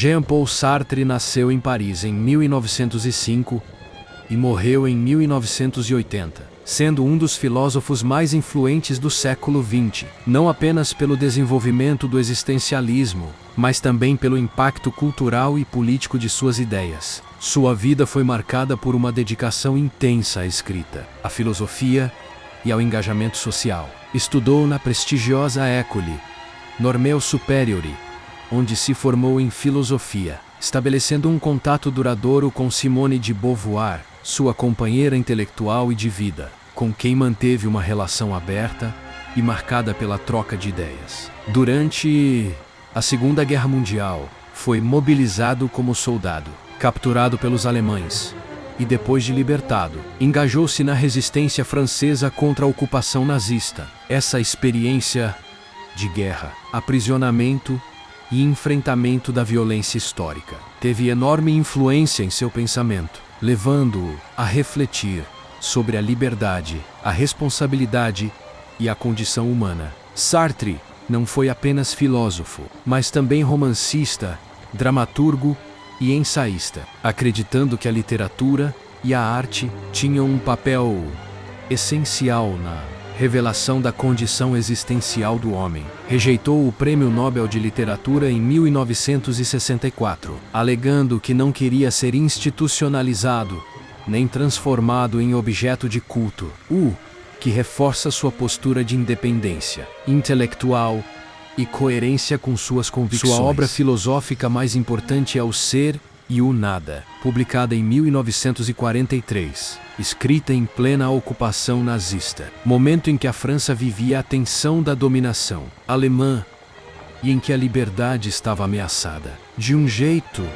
Jean-Paul Sartre nasceu em Paris em 1905 e morreu em 1980, sendo um dos filósofos mais influentes do século XX, não apenas pelo desenvolvimento do existencialismo, mas também pelo impacto cultural e político de suas ideias. Sua vida foi marcada por uma dedicação intensa à escrita, à filosofia e ao engajamento social. Estudou na prestigiosa École Normale Supérieure, onde se formou em filosofia, estabelecendo um contato duradouro com Simone de Beauvoir, sua companheira intelectual e de vida, com quem manteve uma relação aberta e marcada pela troca de ideias. Durante a Segunda Guerra Mundial, foi mobilizado como soldado, capturado pelos alemães e depois de libertado, engajou-se na resistência francesa contra a ocupação nazista. Essa experiência de guerra, aprisionamento e enfrentamento da violência histórica teve enorme influência em seu pensamento, levando-o a refletir sobre a liberdade, a responsabilidade e a condição humana. Sartre não foi apenas filósofo, mas também romancista, dramaturgo e ensaísta, acreditando que a literatura e a arte tinham um papel essencial na revelação da condição existencial do homem. Rejeitou o Prêmio Nobel de Literatura em 1964, alegando que não queria ser institucionalizado, nem transformado em objeto de culto, que reforça sua postura de independência intelectual e coerência com suas convicções. Sua obra filosófica mais importante é O Ser e o Nada, publicada em 1943, escrita em plena ocupação nazista, momento em que a França vivia a tensão da dominação alemã e em que a liberdade estava ameaçada. De um jeito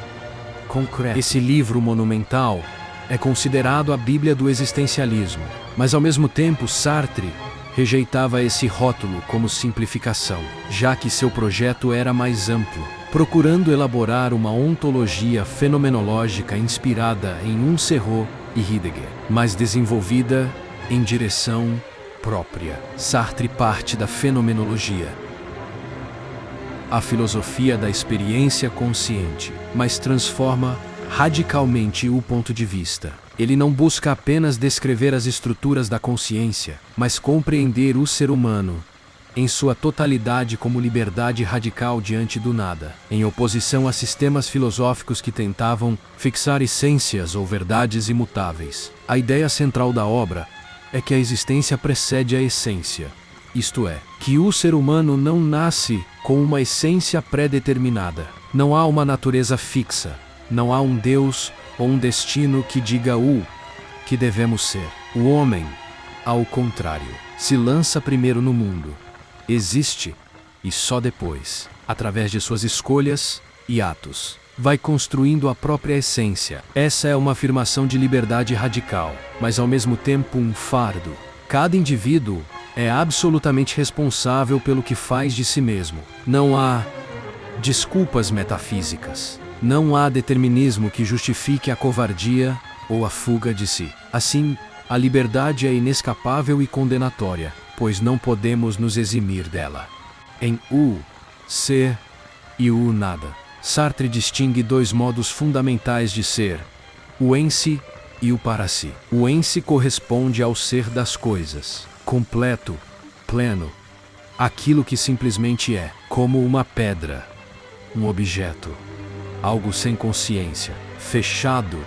concreto, esse livro monumental é considerado a Bíblia do existencialismo, mas ao mesmo tempo Sartre rejeitava esse rótulo como simplificação, já que seu projeto era mais amplo, procurando elaborar uma ontologia fenomenológica inspirada em Husserl e Heidegger, mas desenvolvida em direção própria. Sartre parte da fenomenologia, a filosofia da experiência consciente, mas transforma radicalmente o ponto de vista. Ele não busca apenas descrever as estruturas da consciência, mas compreender o ser humano em sua totalidade como liberdade radical diante do nada, em oposição a sistemas filosóficos que tentavam fixar essências ou verdades imutáveis. A ideia central da obra é que a existência precede a essência, isto é, que o ser humano não nasce com uma essência pré-determinada. Não há uma natureza fixa, não há um Deus ou um destino que diga o que devemos ser. O homem, ao contrário, se lança primeiro no mundo, existe e só depois, através de suas escolhas e atos, vai construindo a própria essência. Essa é uma afirmação de liberdade radical, mas ao mesmo tempo um fardo. Cada indivíduo é absolutamente responsável pelo que faz de si mesmo. Não há desculpas metafísicas. Não há determinismo que justifique a covardia ou a fuga de si. Assim, a liberdade é inescapável e condenatória, pois não podemos nos eximir dela. Em O Ser e o Nada, Sartre distingue dois modos fundamentais de ser: o em si e o para si. O em si corresponde ao ser das coisas, completo, pleno, aquilo que simplesmente é, como uma pedra, um objeto, algo sem consciência, fechado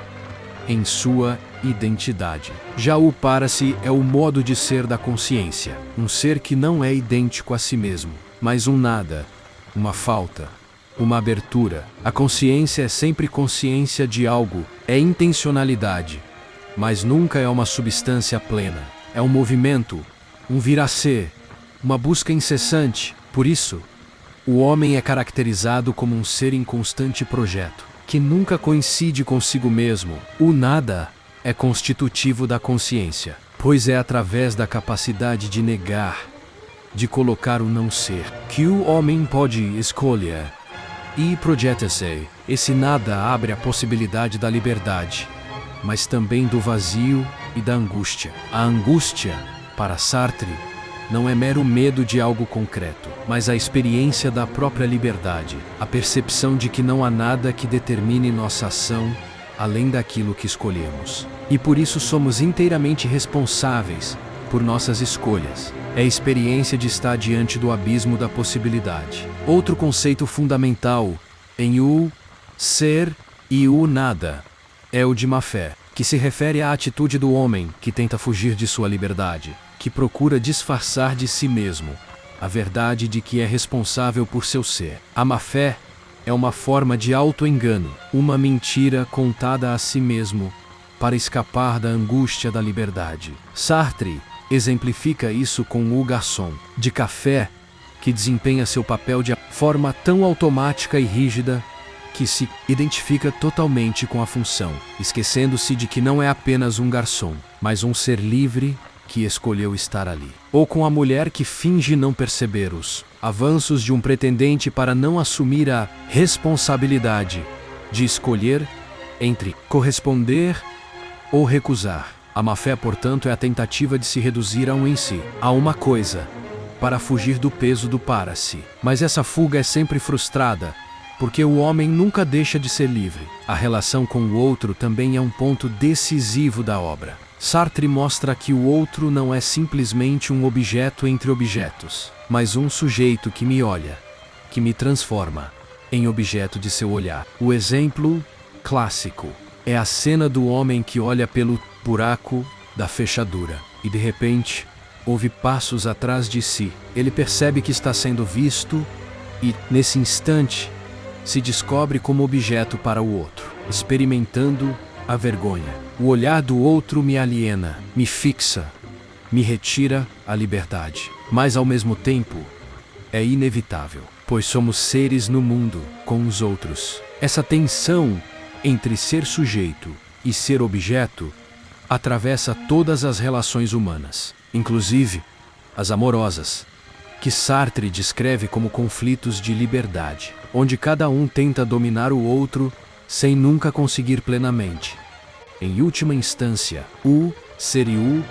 em sua identidade. Já o para si é o modo de ser da consciência, um ser que não é idêntico a si mesmo, mas um nada, uma falta, uma abertura. A consciência é sempre consciência de algo, é intencionalidade, mas nunca é uma substância plena. É um movimento, um vir a ser, uma busca incessante. Por isso, o homem é caracterizado como um ser em constante projeto, que nunca coincide consigo mesmo. O nada é constitutivo da consciência, pois é através da capacidade de negar, de colocar o não ser, que o homem pode escolher e projeta-se. Esse nada abre a possibilidade da liberdade, mas também do vazio e da angústia. A angústia, para Sartre, não é mero medo de algo concreto, mas a experiência da própria liberdade, a percepção de que não há nada que determine nossa ação além daquilo que escolhemos. E por isso somos inteiramente responsáveis por nossas escolhas. É a experiência de estar diante do abismo da possibilidade. Outro conceito fundamental em o ser e o nada é o de má fé, que se refere à atitude do homem que tenta fugir de sua liberdade, que procura disfarçar de si mesmo a verdade de que é responsável por seu ser. A má fé é uma forma de auto-engano, uma mentira contada a si mesmo para escapar da angústia da liberdade. Sartre exemplifica isso com o garçom de café que desempenha seu papel de forma tão automática e rígida que se identifica totalmente com a função, esquecendo-se de que não é apenas um garçom, mas um ser livre que escolheu estar ali. Ou com a mulher que finge não perceber os avanços de um pretendente para não assumir a responsabilidade de escolher entre corresponder ou recusar. A má-fé, portanto, é a tentativa de se reduzir a um em si, a uma coisa, para fugir do peso do para-si. Mas essa fuga é sempre frustrada, porque o homem nunca deixa de ser livre. A relação com o outro também é um ponto decisivo da obra. Sartre mostra que o outro não é simplesmente um objeto entre objetos, mas um sujeito que me olha, que me transforma em objeto de seu olhar. O exemplo clássico é a cena do homem que olha pelo buraco da fechadura e, de repente, ouve passos atrás de si. Ele percebe que está sendo visto e, nesse instante, se descobre como objeto para o outro, experimentando a vergonha. O olhar do outro me aliena, me fixa, me retira a liberdade. Mas, ao mesmo tempo, é inevitável, pois somos seres no mundo com os outros. Essa tensão entre ser sujeito e ser objeto atravessa todas as relações humanas, inclusive as amorosas, que Sartre descreve como conflitos de liberdade, onde cada um tenta dominar o outro sem nunca conseguir plenamente. Em última instância, o ser e o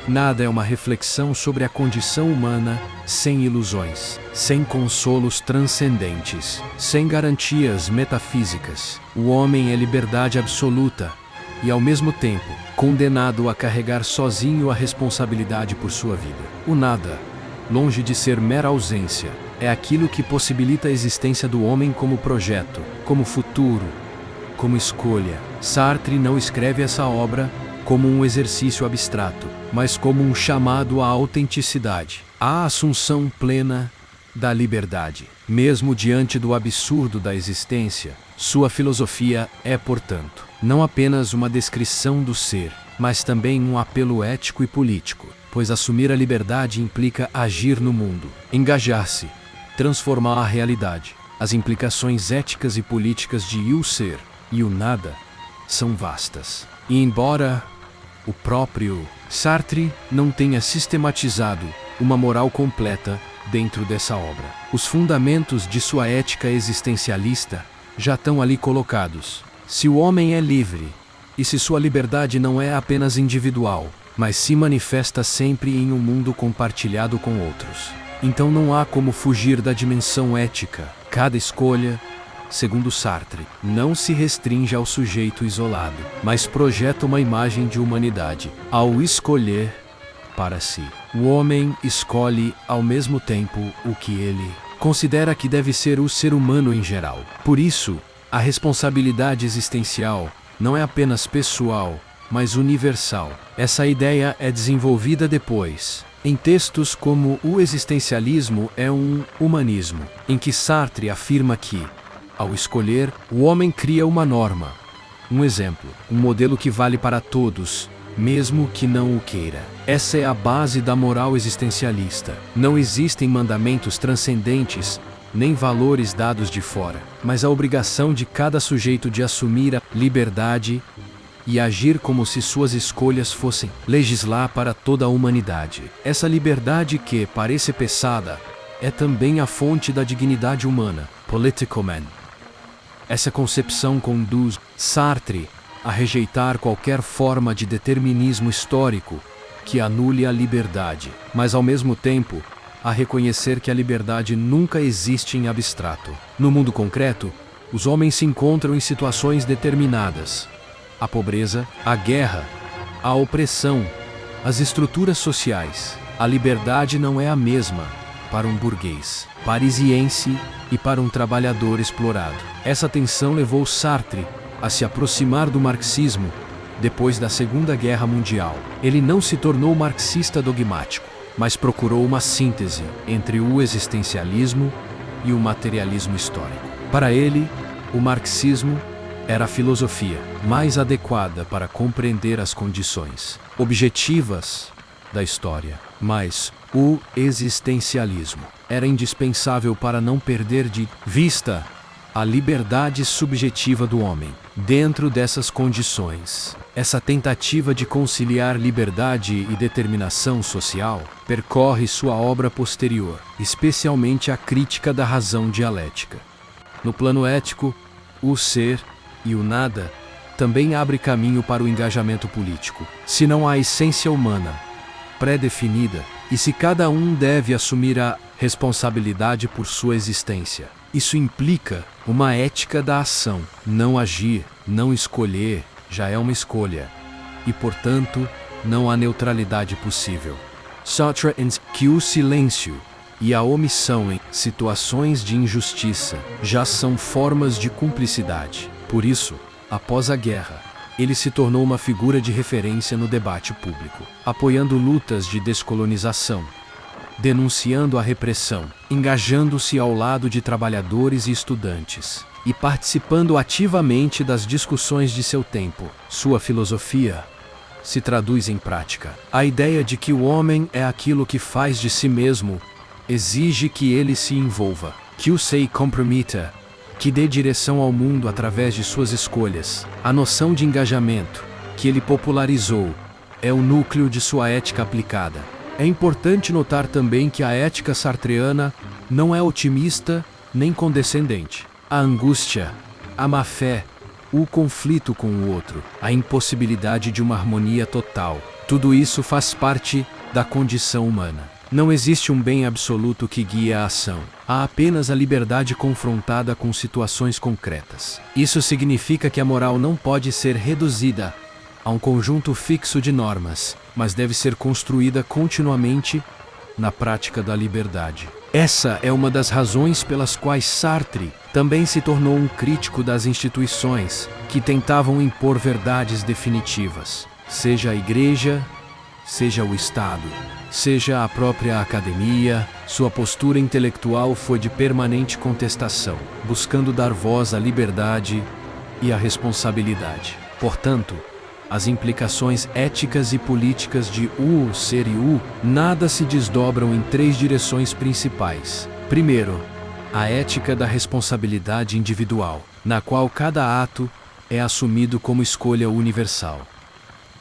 nada é uma reflexão sobre a condição humana sem ilusões, sem consolos transcendentes, sem garantias metafísicas. O homem é liberdade absoluta e, ao mesmo tempo, condenado a carregar sozinho a responsabilidade por sua vida. O nada, longe de ser mera ausência, é aquilo que possibilita a existência do homem como projeto, como futuro, como escolha. Sartre não escreve essa obra como um exercício abstrato, mas como um chamado à autenticidade, à assunção plena da liberdade. Mesmo diante do absurdo da existência, sua filosofia é, portanto, não apenas uma descrição do ser, mas também um apelo ético e político, pois assumir a liberdade implica agir no mundo, engajar-se, transformar a realidade. As implicações éticas e políticas de o ser e o nada são vastas. E embora o próprio Sartre não tenha sistematizado uma moral completa dentro dessa obra, os fundamentos de sua ética existencialista já estão ali colocados. Se o homem é livre, e se sua liberdade não é apenas individual, mas se manifesta sempre em um mundo compartilhado com outros, então não há como fugir da dimensão ética. Cada escolha, segundo Sartre, não se restringe ao sujeito isolado, mas projeta uma imagem de humanidade. Ao escolher para si, o homem escolhe ao mesmo tempo o que ele considera que deve ser o ser humano em geral. Por isso, a responsabilidade existencial não é apenas pessoal, mas universal. Essa ideia é desenvolvida depois em textos como O Existencialismo é um Humanismo, em que Sartre afirma que, ao escolher, o homem cria uma norma, um exemplo, um modelo que vale para todos, mesmo que não o queira. Essa é a base da moral existencialista. Não existem mandamentos transcendentes, nem valores dados de fora, mas a obrigação de cada sujeito de assumir a liberdade e agir como se suas escolhas fossem legislar para toda a humanidade. Essa liberdade que parece pesada é também a fonte da dignidade humana. Political Man. Essa concepção conduz Sartre a rejeitar qualquer forma de determinismo histórico que anule a liberdade, mas ao mesmo tempo, a reconhecer que a liberdade nunca existe em abstrato. No mundo concreto, os homens se encontram em situações determinadas. A pobreza, a guerra, a opressão, as estruturas sociais. A liberdade não é a mesma para um burguês parisiense e para um trabalhador explorado. Essa tensão levou Sartre a se aproximar do marxismo depois da Segunda Guerra Mundial. Ele não se tornou marxista dogmático, mas procurou uma síntese entre o existencialismo e o materialismo histórico. Para ele, o marxismo era a filosofia mais adequada para compreender as condições objetivas da história, mas o existencialismo era indispensável para não perder de vista a liberdade subjetiva do homem. Dentro dessas condições, essa tentativa de conciliar liberdade e determinação social percorre sua obra posterior, especialmente a crítica da razão dialética. No plano ético, o ser e o nada também abre caminho para o engajamento político. Se não há essência humana pré-definida, e se cada um deve assumir a responsabilidade por sua existência. Isso implica uma ética da ação. Não agir, não escolher, já é uma escolha. E, portanto, não há neutralidade possível. Sartre ensina que o silêncio e a omissão em situações de injustiça já são formas de cumplicidade. Por isso, após a guerra, ele se tornou uma figura de referência no debate público, apoiando lutas de descolonização, denunciando a repressão, engajando-se ao lado de trabalhadores e estudantes, e participando ativamente das discussões de seu tempo. Sua filosofia se traduz em prática. A ideia de que o homem é aquilo que faz de si mesmo exige que ele se envolva, que o se comprometa, que dê direção ao mundo através de suas escolhas. A noção de engajamento, que ele popularizou, é o núcleo de sua ética aplicada. É importante notar também que a ética sartreana não é otimista nem condescendente. A angústia, a má-fé, o conflito com o outro, a impossibilidade de uma harmonia total, tudo isso faz parte da condição humana. Não existe um bem absoluto que guie a ação. Há apenas a liberdade confrontada com situações concretas. Isso significa que a moral não pode ser reduzida a um conjunto fixo de normas, mas deve ser construída continuamente na prática da liberdade. Essa é uma das razões pelas quais Sartre também se tornou um crítico das instituições que tentavam impor verdades definitivas, seja a Igreja, seja o Estado, seja a própria academia. Sua postura intelectual foi de permanente contestação, buscando dar voz à liberdade e à responsabilidade. Portanto, as implicações éticas e políticas de o ser e o nada se desdobram em três direções principais. Primeiro, a ética da responsabilidade individual, na qual cada ato é assumido como escolha universal.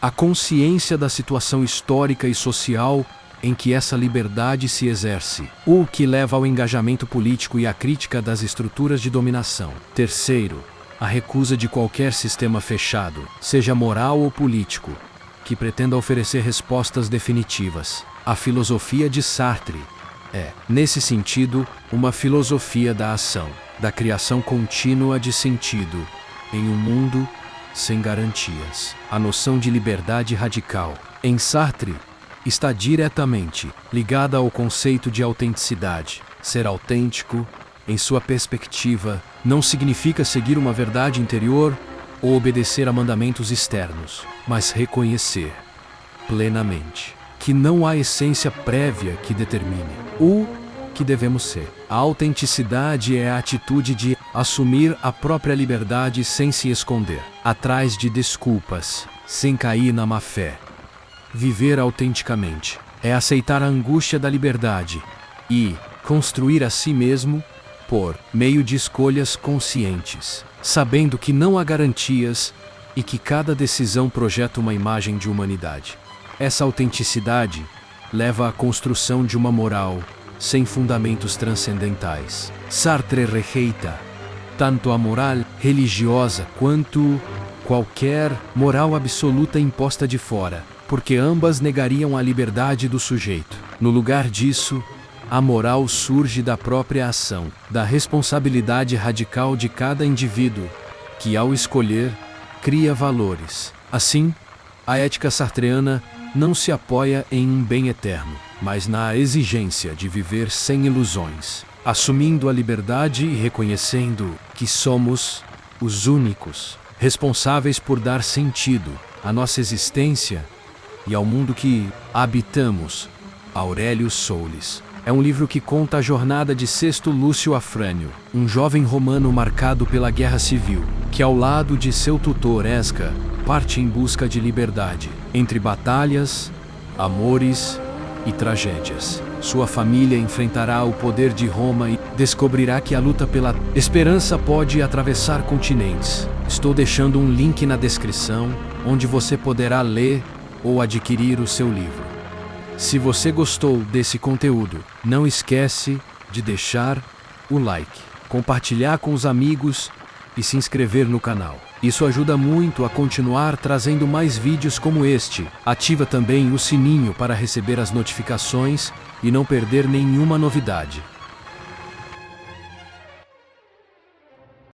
A consciência da situação histórica e social em que essa liberdade se exerce, o que leva ao engajamento político e à crítica das estruturas de dominação. Terceiro, a recusa de qualquer sistema fechado, seja moral ou político, que pretenda oferecer respostas definitivas. A filosofia de Sartre é, nesse sentido, uma filosofia da ação, da criação contínua de sentido em um mundo sem garantias. A noção de liberdade radical, em Sartre, está diretamente ligada ao conceito de autenticidade. Ser autêntico, em sua perspectiva, não significa seguir uma verdade interior ou obedecer a mandamentos externos, mas reconhecer plenamente que não há essência prévia que determine o que devemos ser. A autenticidade é a atitude de assumir a própria liberdade sem se esconder atrás de desculpas, sem cair na má-fé. Viver autenticamente é aceitar a angústia da liberdade e construir a si mesmo por meio de escolhas conscientes, sabendo que não há garantias e que cada decisão projeta uma imagem de humanidade. Essa autenticidade leva à construção de uma moral sem fundamentos transcendentais. Sartre rejeita tanto a moral religiosa quanto qualquer moral absoluta imposta de fora. porque ambas negariam a liberdade do sujeito. No lugar disso, a moral surge da própria ação, da responsabilidade radical de cada indivíduo, que ao escolher, cria valores. Assim, a ética sartreana não se apoia em um bem eterno, mas na exigência de viver sem ilusões, assumindo a liberdade e reconhecendo que somos os únicos responsáveis por dar sentido à nossa existência e ao mundo que habitamos. Aurélio Soules. É um livro que conta a jornada de Sexto Lúcio Afrânio, um jovem romano marcado pela guerra civil, que ao lado de seu tutor Esca, parte em busca de liberdade, entre batalhas, amores e tragédias. Sua família enfrentará o poder de Roma e descobrirá que a luta pela esperança pode atravessar continentes. Estou deixando um link na descrição, onde você poderá ler ou adquirir o seu livro. Se você gostou desse conteúdo, não esquece de deixar o like, compartilhar com os amigos e se inscrever no canal. Isso ajuda muito a continuar trazendo mais vídeos como este. Ativa também o sininho para receber as notificações e não perder nenhuma novidade.